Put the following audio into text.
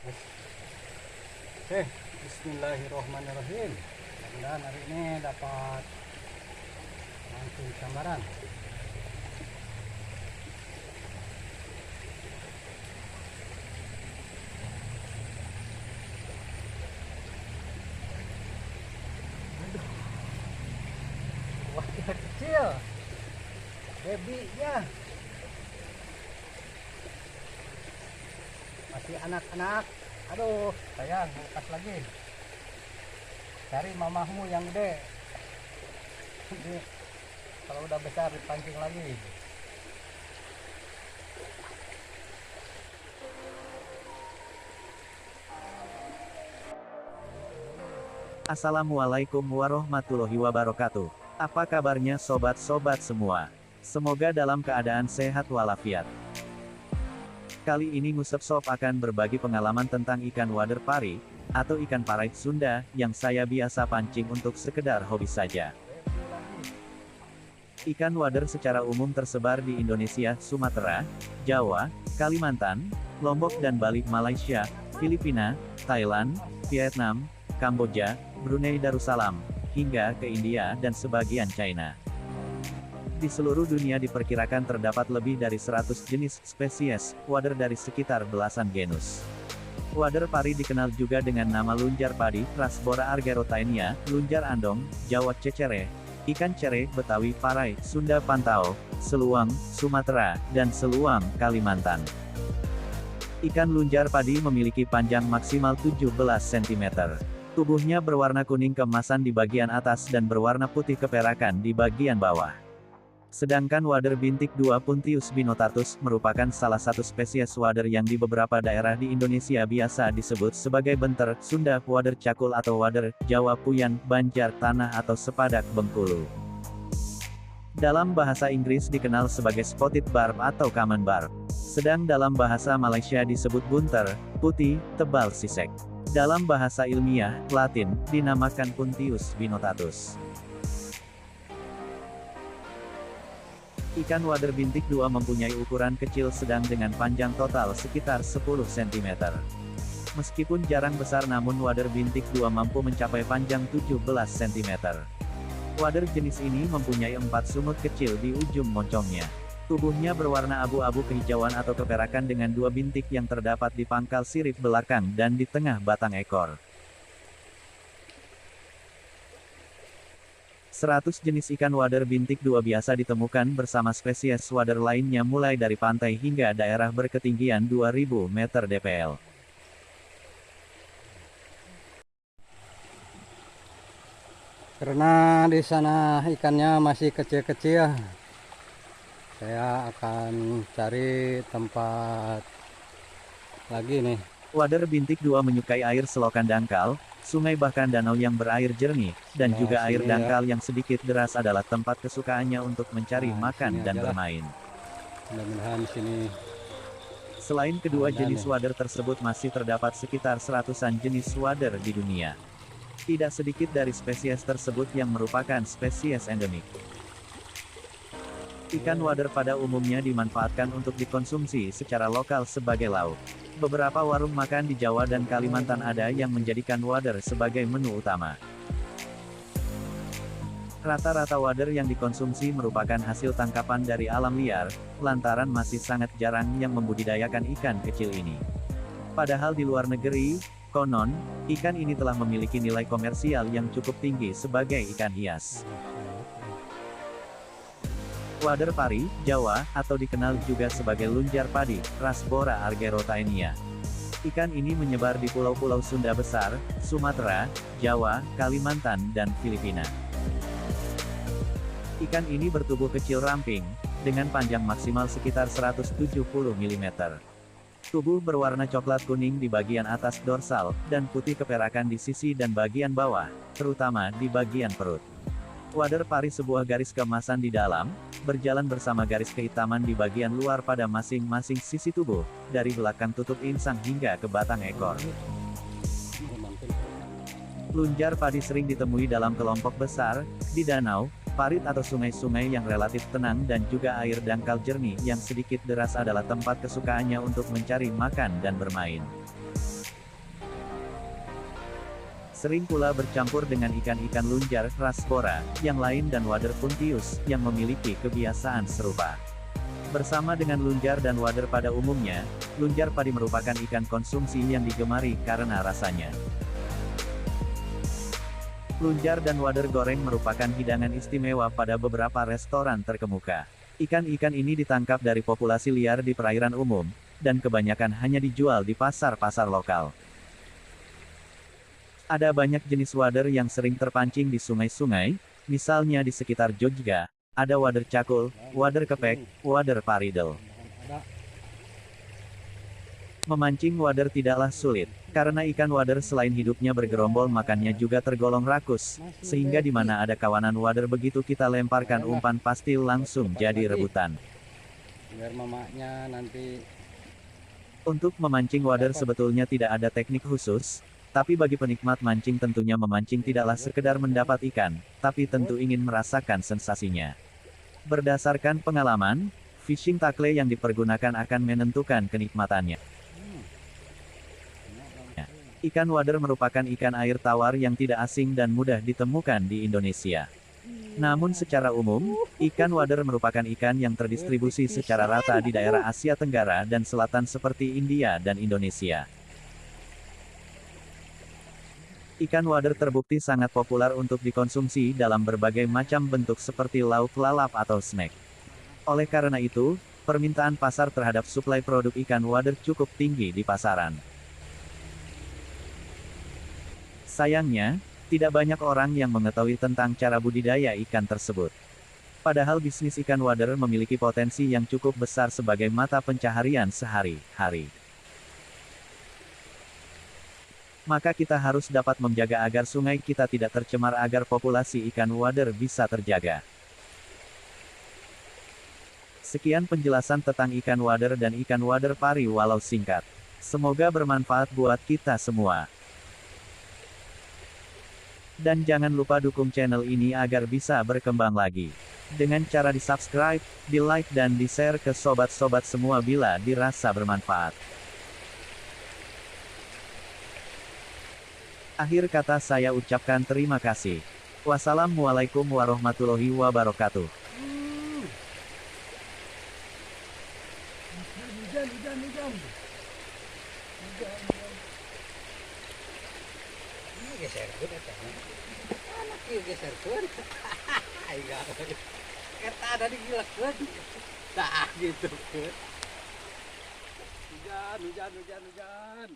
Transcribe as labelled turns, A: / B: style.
A: Oke, bismillahirrohmanirrohim. Mudah-mudahan hari ini dapat mancing gambaran. Wah, kecil. Babynya masih anak-anak. Aduh, sayang, lepas lagi. Cari mamahmu yang gede. Ini kalau udah besar dipancing lagi.
B: Assalamualaikum warahmatullahi wabarakatuh. Apa kabarnya sobat-sobat semua? Semoga dalam keadaan sehat walafiat. Kali ini Ngusep Shop akan berbagi pengalaman tentang ikan wader pari, atau ikan parai Sunda, yang saya biasa pancing untuk sekedar hobi saja. Ikan wader secara umum tersebar di Indonesia, Sumatera, Jawa, Kalimantan, Lombok dan Bali, Malaysia, Filipina, Thailand, Vietnam, Kamboja, Brunei Darussalam, hingga ke India dan sebagian China. Di seluruh dunia diperkirakan terdapat lebih dari 100 jenis spesies wader dari sekitar belasan genus. Wader pari dikenal juga dengan nama lunjar padi, Rasbora argerotaenia, lunjar andong, Jawa cecere, ikan cere, Betawi parai, Sunda pantau, seluang, Sumatera, dan seluang, Kalimantan. Ikan lunjar padi memiliki panjang maksimal 17 cm. Tubuhnya berwarna kuning keemasan di bagian atas dan berwarna putih keperakan di bagian bawah. Sedangkan wader bintik 2 Puntius binotatus merupakan salah satu spesies wader yang di beberapa daerah di Indonesia biasa disebut sebagai benter, Sunda, wader cakul atau wader, Jawa puyan, Banjar, tanah atau sepadak Bengkulu. Dalam bahasa Inggris dikenal sebagai spotted barb atau common barb. Sedang dalam bahasa Malaysia disebut bunter, putih, tebal sisek. Dalam bahasa ilmiah, Latin, dinamakan Puntius binotatus. Ikan wader bintik 2 mempunyai ukuran kecil sedang dengan panjang total sekitar 10 cm. Meskipun jarang besar namun wader bintik 2 mampu mencapai panjang 17 cm. Wader jenis ini mempunyai 4 sumut kecil di ujung moncongnya. Tubuhnya berwarna abu-abu kehijauan atau keperakan dengan 2 bintik yang terdapat di pangkal sirip belakang dan di tengah batang ekor. 100 jenis ikan wader bintik 2 biasa ditemukan bersama spesies wader lainnya mulai dari pantai hingga daerah berketinggian 2000 meter dpl.
A: Karena di sana ikannya masih kecil-kecil, saya akan cari tempat lagi nih.
B: Wader bintik 2 menyukai air selokan dangkal, sungai bahkan danau yang berair jernih, dan
A: Nah,
B: juga air
A: sini
B: dangkal yang sedikit deras adalah tempat kesukaannya untuk mencari
A: Nah,
B: makan
A: sini
B: dan
A: aja lah.
B: bermain.
A: Mudah-mudahan di sini
B: Selain kedua
A: ada
B: jenis
A: nih.
B: wader tersebut masih terdapat sekitar 100-an jenis wader di dunia. Tidak sedikit dari spesies tersebut yang merupakan spesies endemik. Ikan wader pada umumnya dimanfaatkan untuk dikonsumsi secara lokal sebagai lauk. Beberapa warung makan di Jawa dan Kalimantan ada yang menjadikan wader sebagai menu utama. Rata-rata wader yang dikonsumsi merupakan hasil tangkapan dari alam liar, lantaran masih sangat jarang yang membudidayakan ikan kecil ini. Padahal di luar negeri, konon, ikan ini telah memiliki nilai komersial yang cukup tinggi sebagai ikan hias. Wader pari, Jawa, atau dikenal juga sebagai lunjar padi, Rasbora argerotaenia. Ikan ini menyebar di pulau-pulau Sunda besar, Sumatera, Jawa, Kalimantan, dan Filipina. Ikan ini bertubuh kecil ramping, dengan panjang maksimal sekitar 170 mm. Tubuh berwarna coklat kuning di bagian atas dorsal, dan putih keperakan di sisi dan bagian bawah, terutama di bagian perut. Wader pari sebuah garis keemasan di dalam, berjalan bersama garis kehitaman di bagian luar pada masing-masing sisi tubuh, dari belakang tutup insang hingga ke batang ekor. Lunjar padi sering ditemui dalam kelompok besar, di danau, parit atau sungai-sungai yang relatif tenang dan juga air dangkal jernih yang sedikit deras adalah tempat kesukaannya untuk mencari makan dan bermain. Sering pula bercampur dengan ikan-ikan lunjar, rasbora, yang lain dan wader puntius, yang memiliki kebiasaan serupa. Bersama dengan lunjar dan wader pada umumnya, lunjar padi merupakan ikan konsumsi yang digemari karena rasanya. Lunjar dan wader goreng merupakan hidangan istimewa pada beberapa restoran terkemuka. Ikan-ikan ini ditangkap dari populasi liar di perairan umum, dan kebanyakan hanya dijual di pasar-pasar lokal. Ada banyak jenis wader yang sering terpancing di sungai-sungai, misalnya di sekitar Jogja, ada wader cakul, wader kepek, wader paridel. Memancing wader tidaklah sulit, karena ikan wader selain hidupnya bergerombol makannya juga tergolong rakus, sehingga di mana ada kawanan wader begitu kita lemparkan umpan pasti langsung jadi rebutan.
A: Biar mamanya nanti.
B: Untuk memancing wader sebetulnya tidak ada teknik khusus, tapi bagi penikmat mancing tentunya memancing tidaklah sekedar mendapat ikan, tapi tentu ingin merasakan sensasinya. Berdasarkan pengalaman, fishing tackle yang dipergunakan akan menentukan kenikmatannya. Ikan wader merupakan ikan air tawar yang tidak asing dan mudah ditemukan di Indonesia. Namun secara umum, ikan wader merupakan ikan yang terdistribusi secara rata di daerah Asia Tenggara dan Selatan seperti India dan Indonesia. Ikan wader terbukti sangat populer untuk dikonsumsi dalam berbagai macam bentuk seperti lauk lalap atau snack. Oleh karena itu, permintaan pasar terhadap suplai produk ikan wader cukup tinggi di pasaran. Sayangnya, tidak banyak orang yang mengetahui tentang cara budidaya ikan tersebut. Padahal bisnis ikan wader memiliki potensi yang cukup besar sebagai mata pencaharian sehari-hari. Maka kita harus dapat menjaga agar sungai kita tidak tercemar agar populasi ikan wader bisa terjaga. Sekian penjelasan tentang ikan wader dan ikan wader pari walau singkat. Semoga bermanfaat buat kita semua. Dan jangan lupa dukung channel ini agar bisa berkembang lagi. Dengan cara di-subscribe, di-like dan di-share ke sobat-sobat semua bila dirasa bermanfaat. Akhir kata saya ucapkan terima kasih. Wassalamualaikum warahmatullahi wabarakatuh.
A: Hujan. Geserkeun eta. Anak ieu geserkeun. Aing eta ada digilekeun. Tah gitu. Hujan.